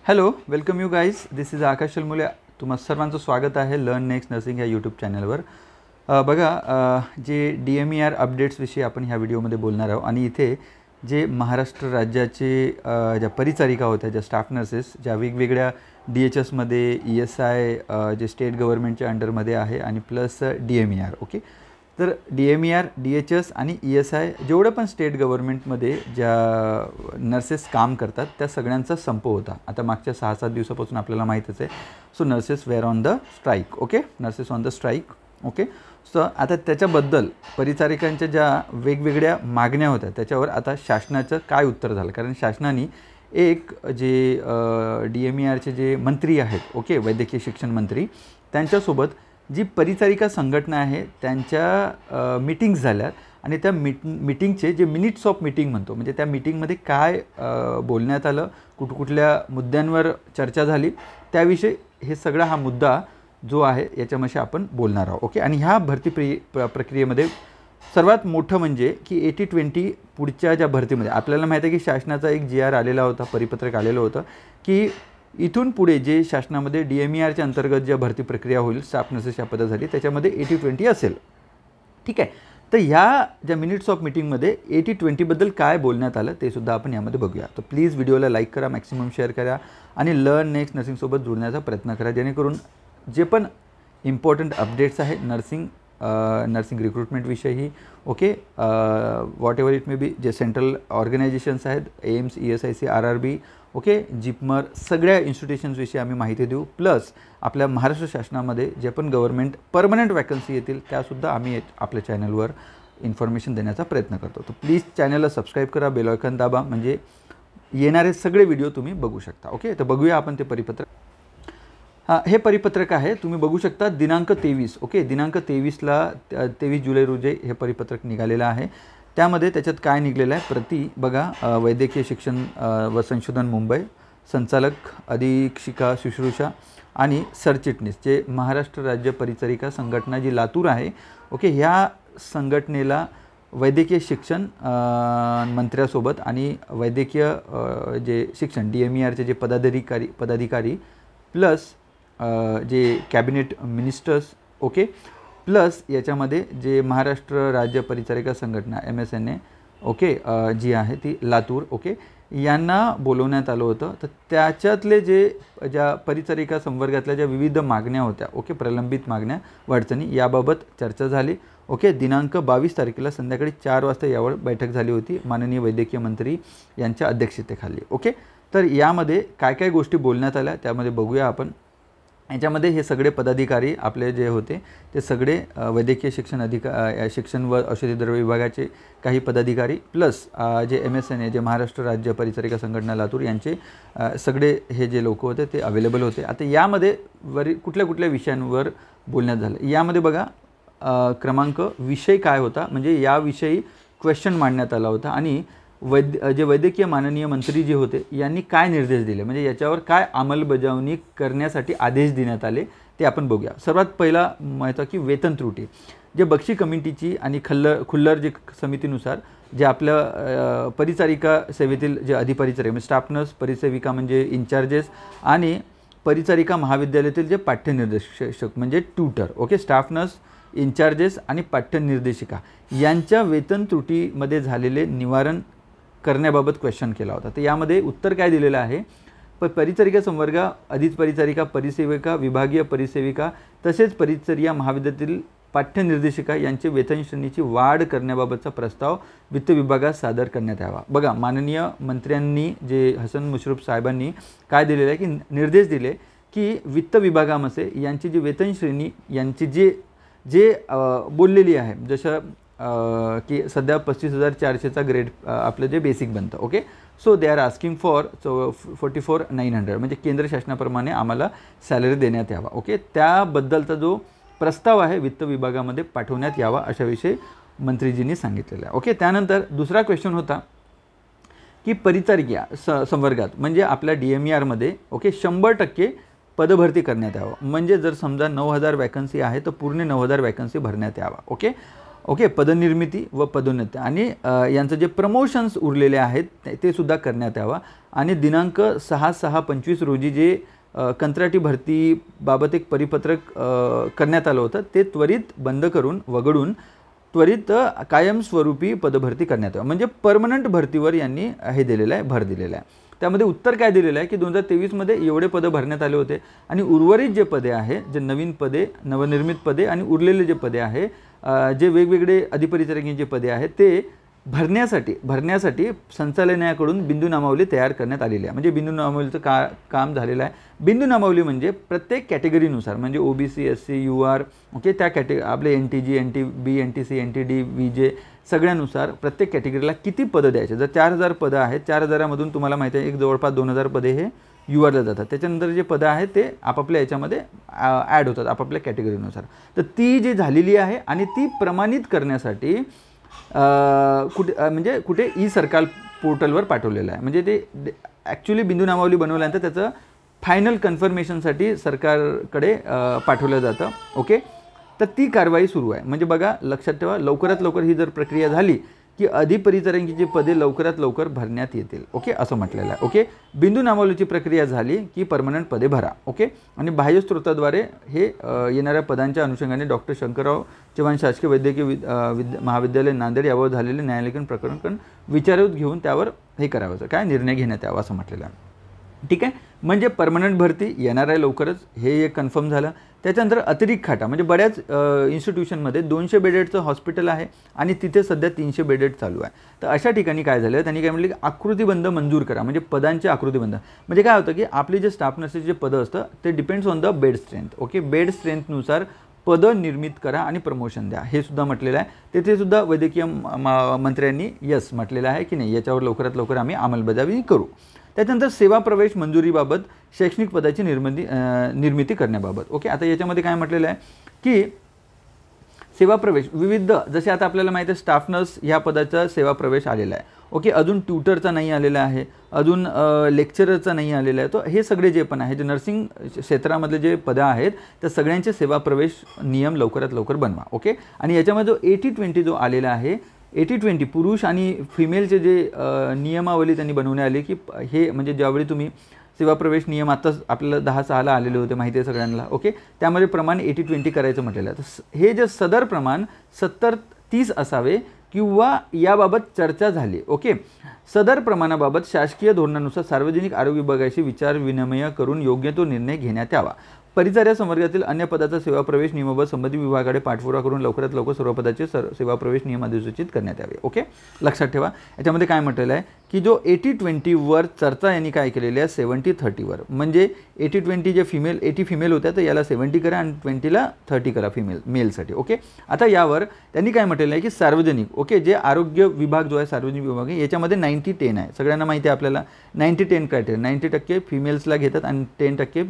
Hello, welcome you guys. This is Akash Mule. तुम्हा सर्वांचं स्वागत आहे लर्न नेक्स्ट नर्सिंग या यूट्यूब चॅनलवर. बघा, जे DMER अपडेट्सविषयी आपण ह्या व्हिडिओमध्ये बोलणार आहोत आणि इथे जे महाराष्ट्र राज्याचे ज्या परिचारिका होत्या, ज्या स्टाफ नर्सेस, ज्या वेगवेगळ्या DHSमध्ये ESI जे स्टेट गव्हर्नमेंटच्या अंडरमध्ये आहे आणि प्लस DMER. ओके, तर DMER, DHS आणि ESI जेवढं पण स्टेट गव्हर्नमेंटमध्ये ज्या नर्सेस काम करतात त्या सगळ्यांचा संप होता. आता मागच्या 6-7 दिवसापासून आपल्याला माहीतच आहे. So nurses were on the strike. Okay, nurses on the strike. Okay, so आता त्याच्याबद्दल परिचारिकांच्या ज्या वेगवेगळ्या मागण्या होत्या त्याच्यावर आता शासनाचं काय उत्तर झालं. कारण शासनाने एक जे DMERचे जे मंत्री आहेत, ओके, वैद्यकीय शिक्षण मंत्री, त्यांच्यासोबत जी परिचारिका संघटना आहे त्यांच्या मीटिंग्स झाल्या आणि त्या मीटिंगचे जे मिनिट्स ऑफ मीटिंग म्हणतो, म्हणजे त्या मीटिंगमध्ये काय बोलण्यात आलं, कुठल्या मुद्द्यांवर चर्चा झाली, त्याविषयी हे सगळा हा मुद्दा जो आहे याच्यामध्ये आपण बोलणार आहोत. ओके, आणि ह्या भरती प्रक्रियेमध्ये सर्वात मोठं म्हणजे की 80-20 पुढच्या ज्या भरतीमध्ये आपल्याला माहिती आहे की शासनाचा एक GR आलेला होता, परिपत्रक आलेलं होतं की इथून पुढे जे शासनामध्ये DMERच्या अंतर्गत ज्या भरती प्रक्रिया होईल, स्टाफ नर्सेसच्या पदासाठी, त्याच्यामध्ये 80-20 असेल. ठीक आहे, तर ह्या ज्या मिनिट्स ऑफ मीटिंगमध्ये 80-20 बद्दल काय बोलण्यात आलं ते सुद्धा आपण यामध्ये बघूया. तर प्लीज व्हिडिओला लाईक करा, मॅक्सिमम शेअर करा आणि लर्न नेक्स्ट नर्सिंगसोबत जुळण्याचा प्रयत्न करा, जेणेकरून जे पण इम्पॉर्टंट अपडेट्स आहेत नर्सिंग रिक्रुटमेंटविषयी, okay, whatever it may be, जे सेंट्रल ऑर्गनायझेशन्स आहेत, AIIMS, ESIC, RRB, okay, JIPMER, सगळ्या इन्स्टिट्यूशन्सविषयी आम्ही माहिती देऊ. प्लस आपल्या महाराष्ट्र शासनामध्ये जे पण गव्हर्नमेंट परमनंट वॅकन्सी येतील त्यासुद्धा आम्ही आपल्या चॅनलवर इन्फॉर्मेशन देण्याचा प्रयत्न करतो. तर प्लीज चॅनलला सबस्क्राईब करा, बेल आयकॉन दाबा, म्हणजे येणारे सगळे व्हिडिओ तुम्ही बघू शकता. ओके, तर बघूया आपण ते परिपत्रक. हे परिपत्रक आहे, तुम्ही बघू शकता, दिनांक 23. ओके, दिनांक 23 जुलै रोजी हे परिपत्रक निघालेलं आहे. त्यामध्ये त्याच्यात काय निघालेलं आहे प्रति बघा. वैद्यकीय शिक्षण व संशोधन मुंबई, संचालक अधीक्षिका शुश्रूषा आणि सरचिटणीस जे महाराष्ट्र राज्य परिचारिका संघटना जी लातूर आहे. ओके, ह्या संघटनेला वैद्यकीय शिक्षण मंत्र्यासोबत आणि वैद्यकीय जे शिक्षण DMERचे जे पदाधिकारी प्लस जे कॅबिनेट मिनिस्टर्स, ओके, प्लस याच्यामध्ये जे महाराष्ट्र राज्य परिचारिका संघटना MSNA, ओके, जी आहे ती लातूर, ओके, यांना बोलवण्यात आलं होतं. तर त्याच्यातले ज्या परिचारिका संवर्गातल्या ज्या विविध मागण्या होत्या, ओके, प्रलंबित मागण्या, अडचणी, याबाबत चर्चा झाली. ओके, दिनांक 22 तारखेला संध्याकाळी 4 वाजता यावर बैठक झाली होती माननीय वैद्यकीय मंत्री यांच्या अध्यक्षतेखाली. ओके, तर यामध्ये काय काय गोष्टी बोलण्यात आल्या त्यामध्ये बघूया आपण. याच्यामध्ये हे सगळे पदाधिकारी आपले जे होते ते सगळे वैद्यकीय शिक्षण व औषधी द्रव्य विभागाचे काही पदाधिकारी प्लस जे MSNA जे महाराष्ट्र राज्य परिचारिका संघटना लातूर यांचे सगळे हे जे लोक होते ते अवेलेबल होते. आता यामध्ये कुठल्या विषयांवर बोलण्यात झालं यामध्ये बघा. क्रमांक विषय काय होता, म्हणजे याविषयी क्वेश्चन मांडण्यात आला होता आणि जे वैद्यकीय माननीय मंत्री जे होते यांनी काय निर्देश दिले, म्हणजे याच्यावर काय अंमलबजावणी करण्यासाठी आदेश देण्यात आले ते आपण बघूया. सर्वात पहिला माहिती की वेतन त्रुटी जे बक्षी कमिटीची आणि खुल्लर जे समितीनुसार जे आपल्या परिचारिका सेवेतील जे अधिपरिचारिका म्हणजे स्टाफ नर्स, परिसेविका म्हणजे इन्चार्जेस आणि परिचारिका महाविद्यालयातील जे पाठ्यनिर्देशक म्हणजे ट्यूटर, ओके, स्टाफ नर्स, इन्चार्जेस आणि पाठ्यनिर्देशिका यांच्या वेतन त्रुटीमध्ये झालेले निवारण करण्याबाबत क्वेश्चन केला होता. तर यामध्ये उत्तर काय दिलेलं आहे, परिचारिका संवर्ग, परिचारिका, परिसेविका, विभागीय परिसेविका तसेच परिचर्या महाविद्यालयातील पाठ्यनिर्देशिका यांचे वेतन श्रेणीची वाढ करण्याबाबतचा प्रस्ताव वित्त विभागात सादर करण्यात यावा. बघा, माननीय मंत्र्यांनी जे हसन मुश्रीफ साहेबांनी काय दिलेलं आहे की निर्देश दिले की वित्त विभागामध्ये यांची जी वेतन श्रेणी यांची जे बोललेली आहे, जसं की सध्या 35,400चा ग्रेड आपलं जे बेसिक बनतं. Okay, so they are asking for 44,900 म्हणजे केंद्र शासनाप्रमाणे आम्हाला सॅलरी देण्यात यावा. ओके, त्याबद्दलचा जो प्रस्ताव आहे वित्त विभागामध्ये पाठवण्यात यावा अशा विषयी मंत्रीजींनी सांगितलेलं आहे. ओके, त्यानंतर दुसरा क्वेश्चन होता की परिचारिका संवर्गात म्हणजे आपल्या DMERमध्ये, ओके, 100% पदभरती करण्यात यावं, म्हणजे जर समजा 9,000 वॅकन्सी आहे तर पूर्ण 9,000 वॅकन्सी भरण्यात यावा. ओके, ओके, पदनिर्मिती व पदोन्नती आणि यांचं जे प्रमोशन्स उरलेले आहेत ते सुद्धा करण्यात यावा आणि दिनांक 6/6/25 रोजी जे कंत्राटी भरतीबाबत एक परिपत्रक करण्यात आलं होतं ते त्वरित बंद करून वगळून त्वरित कायमस्वरूपी पदभरती करण्यात यावं. म्हणजे परमनंट भरतीवर यांनी हे दिलेलं आहे, भर दिलेला आहे. त्यामध्ये उत्तर काय दिलेलं आहे की 2023 मध्ये एवढे पदं भरण्यात आले होते आणि उर्वरित जे पदे आहे, जे नवीन पदे, नवनिर्मित पदे आणि उरलेले जे पदे आहे, जे वेगवेगळे अधिपरिचारकांची जे पदे आहेत ते भरण्यासाठी संचालनालयाकडून बिंदू नामावली तयार करण्यात आलेली आहे. म्हणजे बिंदू नामावलीचं काम झालेलं आहे. बिंदू नामावली म्हणजे प्रत्येक कॅटेगरीनुसार म्हणजे OBC, SC, UR, ओके, त्या आपले NTG, NTB, NTC, NTD, VJ सगळ्यानुसार प्रत्येक कॅटेगरीला किती पदं द्यायचे. जर 4000 पदं आहेत, 4000मधून तुम्हाला माहिती आहे एक जवळपास 2000 पदे हे URला जातात. त्याच्यानंतर जे पदं आहेत ते आपापल्या याच्यामध्ये ॲड होतात आपापल्या कॅटेगरीनुसार. तर ती जी झालेली आहे आणि ती प्रमाणित करण्यासाठी कुठे ई-सरकार पोर्टलवर पाठवलेलं आहे. म्हणजे ते ॲक्च्युली बिंदू नामावली बनवल्यानंतर त्याचं फायनल कन्फर्मेशनसाठी सरकारकडे पाठवलं जातं. ओके, तर ती कारवाई सुरू आहे. म्हणजे बघा, लक्षात ठेवा, लवकरात लवकर ही जर प्रक्रिया झाली की अधिपरिचारकांची पदे लवकरात लवकर भरण्यात येतील. ओके, असं म्हटलेलं आहे. ओके, बिंदू नामावलीची प्रक्रिया झाली की परमनंट पदे भरा. ओके, आणि बाह्य स्रोताद्वारे हे येणाऱ्या पदांच्या अनुषंगाने डॉक्टर शंकरराव चव्हाण शासकीय वैद्यकीय महाविद्यालय नांदेड यावर झालेले न्यायालयीन प्रकरण विचारात घेऊन त्यावर हे करावं, काय निर्णय घेण्यात यावा असं म्हटलेलं आहे. ठीक आहे, म्हणजे परमनंट भरती येणार आहे लवकरच, हे एक कन्फर्म झालं. त्याच्यानंतर अतिरिक्त खाटा म्हणजे बऱ्याच इन्स्टिट्यूशनमध्ये 200 बेडेडचं हॉस्पिटल आहे आणि तिथे सध्या 300 बेडेड चालू आहे. तर अशा ठिकाणी काय झालं, त्यांनी काय म्हटलं की आकृतीबंध मंजूर करा. म्हणजे पदांचे आकृतीबंध म्हणजे काय होतं की आपली जे स्टाफ नर्सेसचे जे पदं असतं ते depends on the bed strength. Okay, bed स्ट्रेंथनुसार पदं निर्मित करा आणि प्रमोशन द्या, हे सुद्धा म्हटलेलं आहे. तेथे सुद्धा वैद्यकीय मंत्र्यांनी यस म्हटलेलं आहे की नाही, याच्यावर लवकरात लवकर आम्ही अंमलबजावणी करू. त्याच्यानंतर सेवा प्रवेश मंजुरीबाबत शैक्षणिक पदाची निर्मिती करण्याबाबत. ओके, आता याच्यामध्ये काय म्हटलेलं आहे की सेवा प्रवेश विविध, जसे आता आपल्याला माहिती आहे स्टाफ नर्स ह्या पदाचा सेवा प्रवेश आलेला आहे. ओके, अजून ट्यूटरचा नाही आलेला आहे, अजून लेक्चररचा नाही आलेला आहे. तो हे सगळे जे पण आहे, जे नर्सिंग क्षेत्रामधले जे पदं आहेत त्या सगळ्यांचे सेवा प्रवेश नियम लवकरात लवकर बनवा. ओके, आणि याच्यामध्ये जो 80-20 जो आलेला आहे, 80-20 पुरुष आणि फिमेलचे जे नियमावली त्यांनी बनवण्यात आली की हे म्हणजे ज्यावेळी तुम्ही सेवा प्रवेश नियम आत्ताच आपल्याला 10/6ला आलेले होते, माहिती आहे सगळ्यांना. ओके, त्यामध्ये प्रमाण 80-20 करायचं म्हटलेलं आहे. तर हे जे सदर प्रमाण 70-30 असावे किंवा याबाबत चर्चा झाली. ओके, सदर प्रमाणाबाबत शासकीय धोरणानुसार सार्वजनिक आरोग्य विभागाशी विचार विनिमय करून योग्य तो निर्णय घेण्यात यावा. परिचार्य संवर्गातील अन्य पदाचा सेवा प्रवेश नियमाबाबत संबंधित विभागाकडे पाठपुरावा करून लवकरात लवकर सर्व पदाचे सेवा प्रवेश नियम अधिसूचित करण्यात यावे. ओके, लक्षात ठेवा, याच्यामध्ये काय म्हटलेलं आहे की जो 80-20 वर चर्चा यांनी काय केलेली आहे 70-30 वर. म्हणजे 80-20 जे 80 फिमेल होत्या तर याला 70 करा आणि 20ला 30 करा मेलसाठी. ओके, आता यावर त्यांनी काय म्हटलेलं आहे की सार्वजनिक, ओके, जे आरोग्य विभाग जो आहे सार्वजनिक विभाग आहे याच्यामध्ये 90-10 आहे. सगळ्यांना माहिती आहे आपल्याला 90-10 क्रायटेरिया. 90% फिमेल्सला घेतात आणि 10%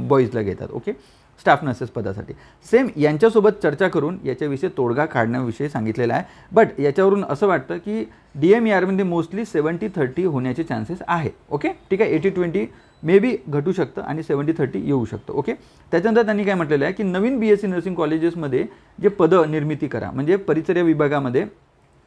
बॉईजला घेतात. ओके, स्टाफ नर्सेस पदासाठी सेम यांच्यासोबत चर्चा करून याच्याविषयी तोडगा काढण्याविषयी सांगितलेला आहे. बट याच्यावरून असं वाटतं की DMERमध्ये मोस्टली 70-30 होण्याचे चान्सेस आहे. ओके, ठीक आहे, 80-20 मे बी घटू शकतं आणि 70-30 येऊ शकतं. ओके, त्याच्यानंतर त्यांनी काय म्हटलेलं आहे की नवीन BSc नर्सिंग कॉलेजेसमध्ये जे पदं निर्मिती करा, म्हणजे परिचर्या विभागामध्ये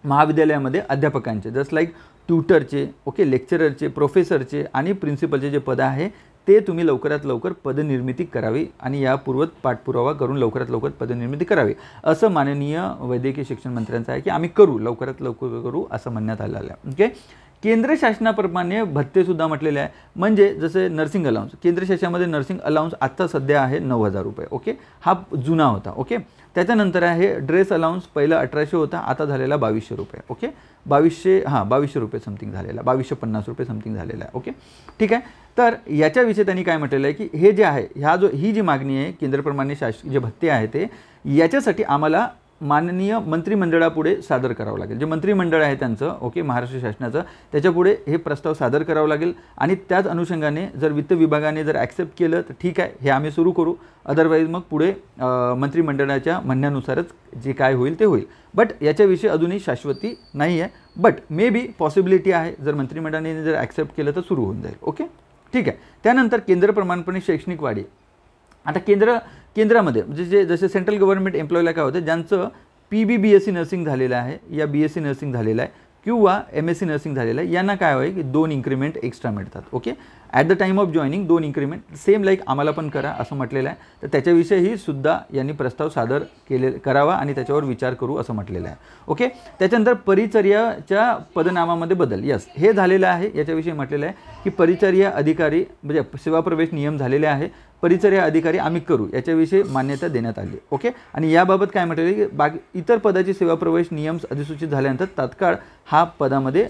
महाविद्यालयामध्ये अध्यापकांचे जस्ट लाईक ट्यूटरचे, ओके, लेक्चररचे, प्रोफेसरचे आणि प्रिन्सिपलचे जे पदं आहे ते तुम्ही लवकरात लवकर पदनिर्मिती करावी आणि यापूर्वक पाठपुरावा करून लवकरात लवकर पदनिर्मिती करावी असं माननीय वैद्यकीय शिक्षण मंत्र्यांचं आहे की आम्ही करू, लवकरात लवकर करू असं म्हणण्यात आलेलं आहे. ओके, केंद्र शासनाप्रमाणे भत्तेसुद्धा म्हटलेले आहे. म्हणजे जसे नर्सिंग अलाउन्स, केंद्र शासनामध्ये नर्सिंग अलाउन्स आत्ता सध्या आहे 9,000 रुपये. ओके, हा जुना होता. ओके, त्याच्यानंतर आहे ड्रेस अलाउन्स, पहिला 1800 होता, आता झालेला 2200 रुपये. ओके, 2200 रुपये समथिंग झालेला, 2250 रुपये समथिंग झालेला आहे. ओके, ठीक आहे. तर याच्याविषयी त्यांनी काय म्हटलेलं आहे की हे जे आहे ही जी मागणी आहे केंद्रप्रमाणे जे भत्ते आहे ते याच्यासाठी आम्हाला माननीय मंत्रिमंडळापुढे सादर करावं लागेल. जे मंत्रिमंडळ आहे त्यांचं, ओके, महाराष्ट्र शासनाचं, त्याच्यापुढे हे प्रस्ताव सादर करावं लागेल आणि त्याच अनुषंगाने जर वित्त विभागाने जर ॲक्सेप्ट केलं तर ठीक आहे, हे आम्ही सुरू करू. अदरवाईज मग पुढे मंत्रिमंडळाच्या म्हणण्यानुसारच जे काय होईल ते होईल. बट याच्याविषयी अजूनही शाश्वती नाही आहे. बट मे बी पॉसिबिलिटी आहे, जर मंत्रिमंडळाने जर ॲक्सेप्ट केलं तर सुरू होऊन जाईल. ओके, ठीक आहे. त्यानंतर केंद्र प्रमाणपणे शैक्षणिक वाढी. आता केंद्रामध्ये म्हणजे जसे सेंट्रल गव्हर्नमेंट एम्प्लॉईला काय होतं, ज्यांचं PB-BSc नर्सिंग झालेलं आहे या BSc नर्सिंग झालेलं आहे किंवा MSc नर्सिंग झालेलं आहे यांना काय होईल की 2 इन्क्रीमेंट एक्स्ट्रा मिळतात. Okay, at the time of joining 2 increment same like आम्हाला पण करा असं म्हटलेलं आहे. तर त्याच्याविषयीही सुद्धा यांनी प्रस्ताव सादर करावा आणि त्याच्यावर विचार करू असं म्हटलेलं आहे. ओके, त्याच्यानंतर परिचर्याच्या पदनामामध्ये बदल. यस, हे झालेलं आहे. याच्याविषयी म्हटलेलं आहे की परिचर्या अधिकारी म्हणजे सेवा प्रवेश नियम झालेले आहे, परिचर्या अधिकारी आम्ही करू याच्याविषयी मान्यता देण्यात आली. ओके, आणि याबाबत काय म्हटलेलं आहे की बाकी इतर पदाची सेवा प्रवेश नियम अधिसूचित झाल्यानंतर तात्काळ हा पदामध्ये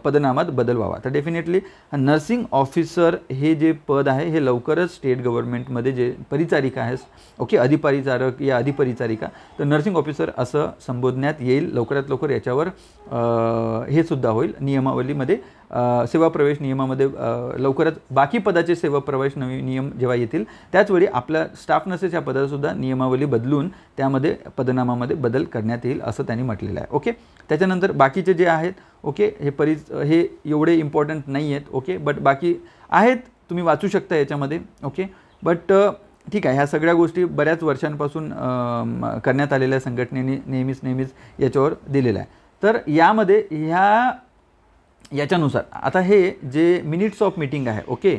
पदनामात बदल व्हावा. तर डेफिनेटली नर्सिंग ऑफिसर हे जे पद आहे हे लवकरच स्टेट गव्हर्नमेंटमध्ये जे परिचारिका आहे, ओके, अधिपरिचारक या अधिपरिचारिका, तर नर्सिंग ऑफिसर असं संबोधण्यात येईल. लवकरात लवकर याच्यावर हे सुद्धा होईल नियमावलीमध्ये, सेवा प्रवेश नियमामध्ये लवकरच बाकी पदाचे सेवा प्रवेश नियम जेव्हा येतील त्याचवेळी आपल्या स्टाफ नर्सेस या पदासुद्धा नियमावली बदलून त्यामध्ये पदनामामध्ये बदल करण्यात येईल असं त्यांनी म्हटलेलं आहे. ओके, त्याच्यानंतर बाकीचे जे आहेत, ओके, हे एवढे इम्पॉर्टंट नाही आहेत. ओके, बट बाकी आहेत, तुम्ही वाचू शकता याच्यामध्ये. ओके, बट ठीक आहे, ह्या सगळ्या गोष्टी बऱ्याच वर्षांपासून करण्यात आलेल्या संघटनेने नेहमीच याच्यावर दिलेलं आहे. तर यामध्ये याच्यानुसार आता हे जे मिनिट्स ऑफ मीटिंग आहे, ओके,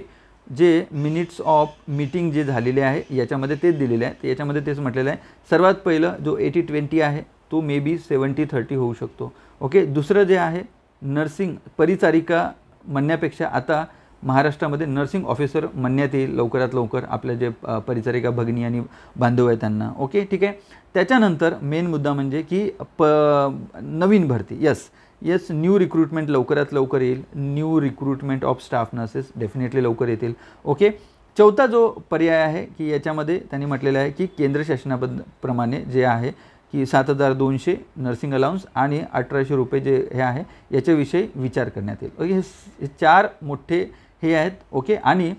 जे मिनिट्स ऑफ मीटिंग जे झालेले आहे याच्यामध्ये तेच दिलेले आहे. तर याच्यामध्ये तेच म्हटलेलं आहे, सर्वात पहिलं जो 80-20 आहे तो मे बी 70-30 होऊ शकतो. ओके, दुसरं जे आहे नर्सिंग परिचारिका म्हणण्यापेक्षा आता महाराष्ट्रामध्ये नर्सिंग ऑफिसर म्हणण्यात येईल लवकरात लवकर आपल्या जे परिचारिका भगिनी आणि बांधव आहेत त्यांना. ओके, ठीक आहे. त्याच्यानंतर मेन मुद्दा म्हणजे की नवीन भरती. यस, न्यू रिक्रुटमेंट लवकरात लवकर येईल. New recruitment of staff nurses definitely लवकर येतील. ओके, चौथा जो पर्याय आहे की याच्यामध्ये त्यांनी म्हटलेलं आहे की केंद्र शासनाप्रमाणे जे आहे की 7,200 नर्सिंग अलाउन्स आणि 1,800 रुपये जे हे आहे याच्याविषयी विचार करण्यात येईल. ओके, हे 4 मोठे हे आहेत. ओके, आणि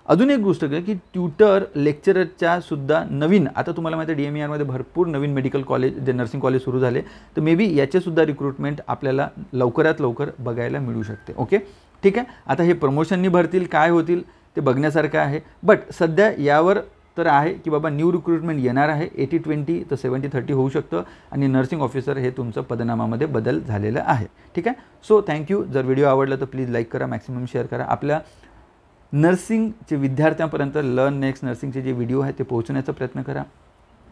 अजून एक गोष्ट की ट्यूटर लेक्चररच्या सुद्धा नवीन, आता तुम्हाला माहिती आहे DMERमध्ये भरपूर नवीन मेडिकल कॉलेज जे नर्सिंग कॉलेज सुरू झाले, तर मे बी याचेसुद्धा रिक्रुटमेंट आपल्याला लवकरात लवकर बघायला मिळू शकते. ओके, ठीक आहे. आता हे प्रमोशननी भरतील काय होतील ते बघण्यासारखं आहे. बट सध्या यावर तर आहे की बाबा न्यू रिक्रुटमेंट येणार आहे. 80-20 तर 70-30 होऊ शकतं आणि नर्सिंग ऑफिसर हे तुमचं पदनामामध्ये बदल झालेलं आहे. ठीक आहे. So thank you. जर व्हिडिओ आवडला तर प्लीज लाईक करा, मॅक्सिमम शेअर करा. आपल्या नर्सिंगचे विद्यार्थ्यांपर्यंत लर्न नेक्स्ट नर्सिंगचे जे व्हिडिओ आहे ते पोहोचण्याचा प्रयत्न करा.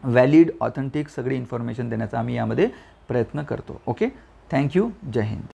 व्हॅलिड ऑथेंटिक सगळी इन्फॉर्मेशन देण्याचा आम्ही यामध्ये प्रयत्न करतो. Okay, thank you. जय हिंद.